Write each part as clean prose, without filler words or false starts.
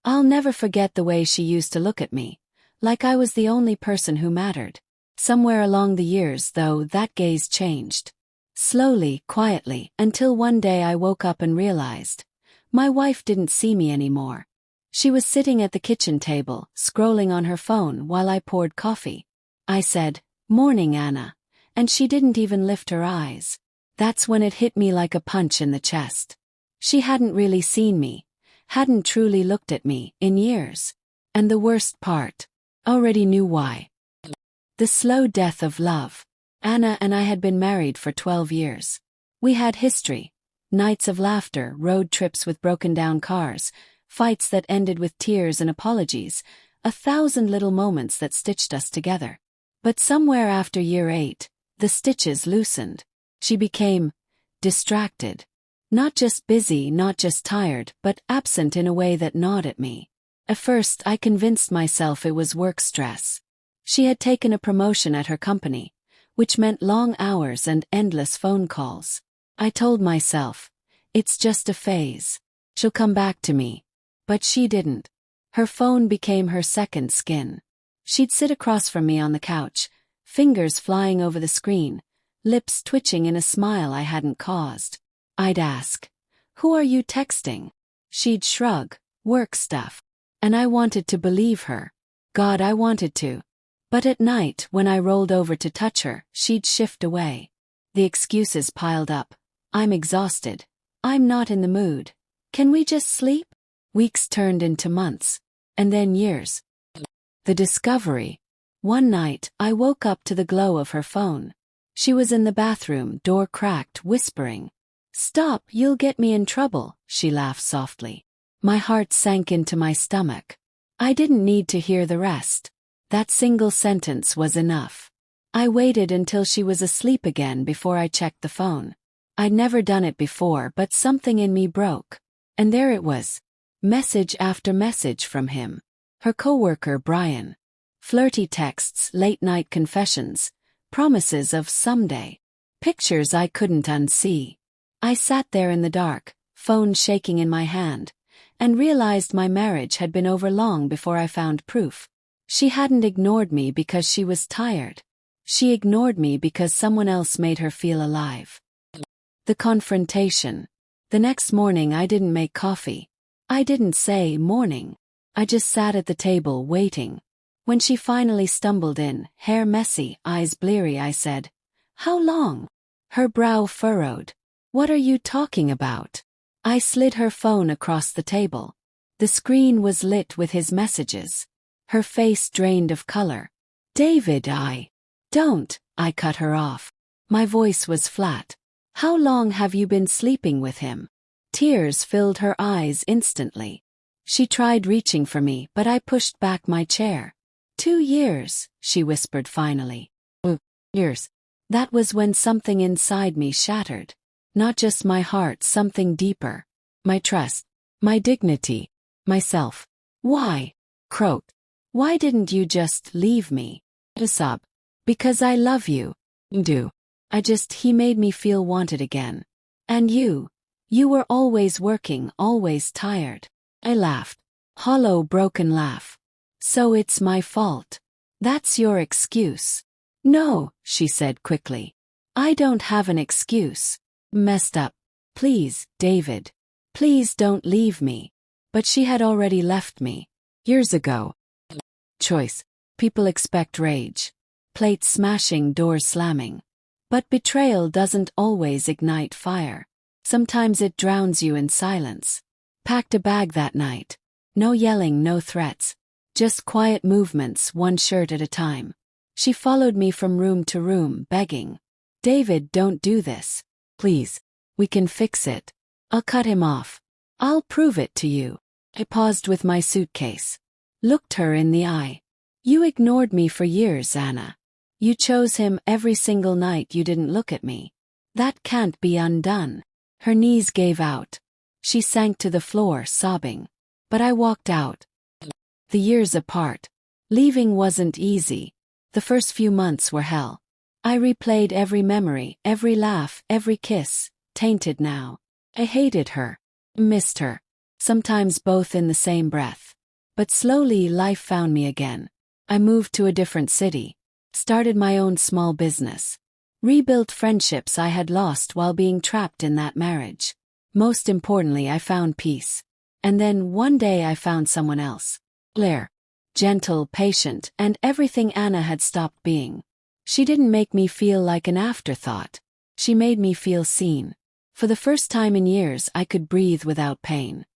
I'll never forget the way she used to look at me, like I was the only person who mattered. Somewhere along the years, though, that gaze changed. Slowly, quietly, until one day I woke up and realized my wife didn't see me anymore. She was sitting at the kitchen table, scrolling on her phone while I poured coffee. I said, "Morning, Anna," and she didn't even lift her eyes. That's when it hit me like a punch in the chest. She hadn't really seen me, hadn't truly looked at me in years. And the worst part, already knew why. The slow death of love. Anna and I had been married for 12 years. We had history. Nights of laughter, road trips with broken-down cars, fights that ended with tears and apologies, 1,000 little moments that stitched us together. But somewhere after year 8, the stitches loosened. She became distracted. Not just busy, not just tired, but absent in a way that gnawed at me. At first, I convinced myself it was work stress. She had taken a promotion at her company, which meant long hours and endless phone calls. I told myself, it's just a phase. She'll come back to me. But she didn't. Her phone became her second skin. She'd sit across from me on the couch, fingers flying over the screen, lips twitching in a smile I hadn't caused. I'd ask, "Who are you texting?" She'd shrug, "Work stuff." And I wanted to believe her. God, I wanted to. But at night, when I rolled over to touch her, she'd shift away. The excuses piled up. "I'm exhausted. I'm not in the mood. Can we just sleep?" Weeks turned into months. And then years. The discovery. One night, I woke up to the glow of her phone. She was in the bathroom, door cracked, whispering. "Stop, you'll get me in trouble," she laughed softly. My heart sank into my stomach. I didn't need to hear the rest. That single sentence was enough. I waited until she was asleep again before I checked the phone. I'd never done it before, but something in me broke. And there it was. Message after message from him. Her coworker, Brian. Flirty texts, late-night confessions, promises of someday. Pictures I couldn't unsee. I sat there in the dark, phone shaking in my hand, and realized my marriage had been over long before I found proof. She hadn't ignored me because she was tired. She ignored me because someone else made her feel alive. The confrontation. The next morning I didn't make coffee. I didn't say morning. I just sat at the table waiting. When she finally stumbled in, hair messy, eyes bleary, I said, "How long?" Her brow furrowed. "What are you talking about?" I slid her phone across the table. The screen was lit with his messages. Her face drained of color. "David, don't," I cut her off. My voice was flat. "How long have you been sleeping with him?" Tears filled her eyes instantly. She tried reaching for me, but I pushed back my chair. 2 years, she whispered finally. Years. That was when something inside me shattered. Not just my heart, something deeper. My trust. My dignity. Myself. "Why?" croaked. "Why didn't you just leave me?" To sob. "Because I love you. Do. He made me feel wanted again. And you were always working, always tired." I laughed. Hollow, broken laugh. "So it's my fault. That's your excuse." "No," she said quickly. "I don't have an excuse. Messed up. Please, David. Please don't leave me." But she had already left me. Years ago. Choice. People expect rage. Plates smashing, doors slamming. But betrayal doesn't always ignite fire. Sometimes it drowns you in silence. Packed a bag that night. No yelling, no threats. Just quiet movements, one shirt at a time. She followed me from room to room, begging. "David, don't do this. Please. We can fix it. I'll cut him off. I'll prove it to you." I paused with my suitcase. Looked her in the eye. "You ignored me for years, Anna. You chose him every single night you didn't look at me. That can't be undone." Her knees gave out. She sank to the floor, sobbing. But I walked out. The years apart. Leaving wasn't easy. The first few months were hell. I replayed every memory, every laugh, every kiss, tainted now. I hated her. Missed her. Sometimes both in the same breath. But slowly life found me again. I moved to a different city, started my own small business, rebuilt friendships I had lost while being trapped in that marriage. Most importantly, I found peace. And then one day I found someone else. Claire. Gentle, patient, and everything Anna had stopped being. She didn't make me feel like an afterthought. She made me feel seen. For the first time in years, I could breathe without pain.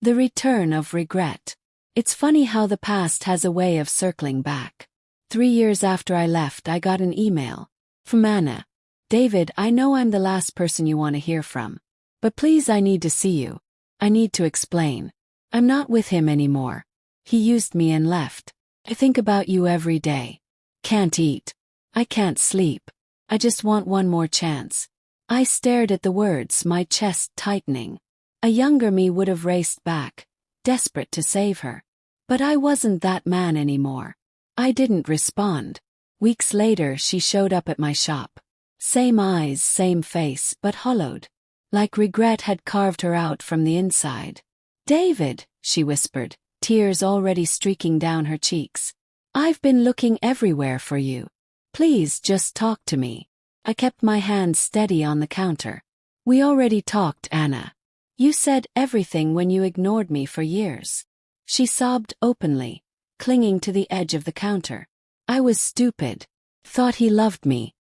The return of regret. It's funny how the past has a way of circling back. 3 years after I left, I got an email from Anna. David, I know I'm the last person you want to hear from. But please, I need to see you. I need to explain. I'm not with him anymore. He used me and left. I think about you every day. Can't eat. I can't sleep. I just want one more chance. I stared at the words, my chest tightening. A younger me would have raced back, desperate to save her. But I wasn't that man anymore. I didn't respond. Weeks later, she showed up at my shop. Same eyes, same face, but hollowed. Like regret had carved her out from the inside. David, she whispered, tears already streaking down her cheeks. I've been looking everywhere for you. Please just talk to me. I kept my hand steady on the counter. We already talked, Anna. You said everything when you ignored me for years. She sobbed openly, clinging to the edge of the counter. I was stupid. Thought he loved me.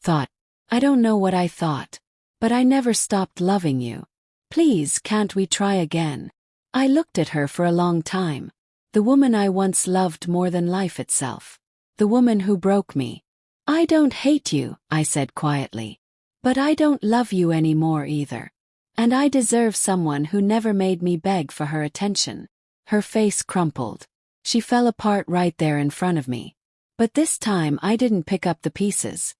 I don't know what I thought. But I never stopped loving you. Please, can't we try again? I looked at her for a long time. The woman I once loved more than life itself. The woman who broke me. I don't hate you, I said quietly. But I don't love you anymore either. And I deserve someone who never made me beg for her attention. Her face crumpled. She fell apart right there in front of me. But this time I didn't pick up the pieces.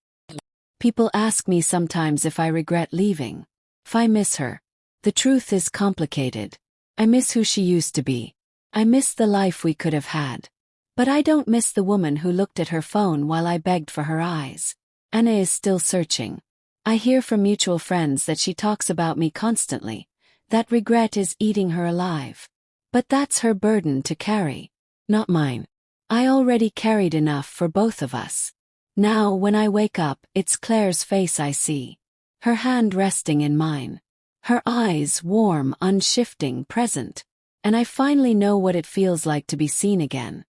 People ask me sometimes if I regret leaving. If I miss her. The truth is complicated. I miss who she used to be. I miss the life we could have had. But I don't miss the woman who looked at her phone while I begged for her eyes. Anna is still searching. I hear from mutual friends that she talks about me constantly, that regret is eating her alive. But that's her burden to carry, not mine. I already carried enough for both of us. Now, when I wake up, it's Claire's face I see. Her hand resting in mine. Her eyes warm, unshifting, present. And I finally know what it feels like to be seen again.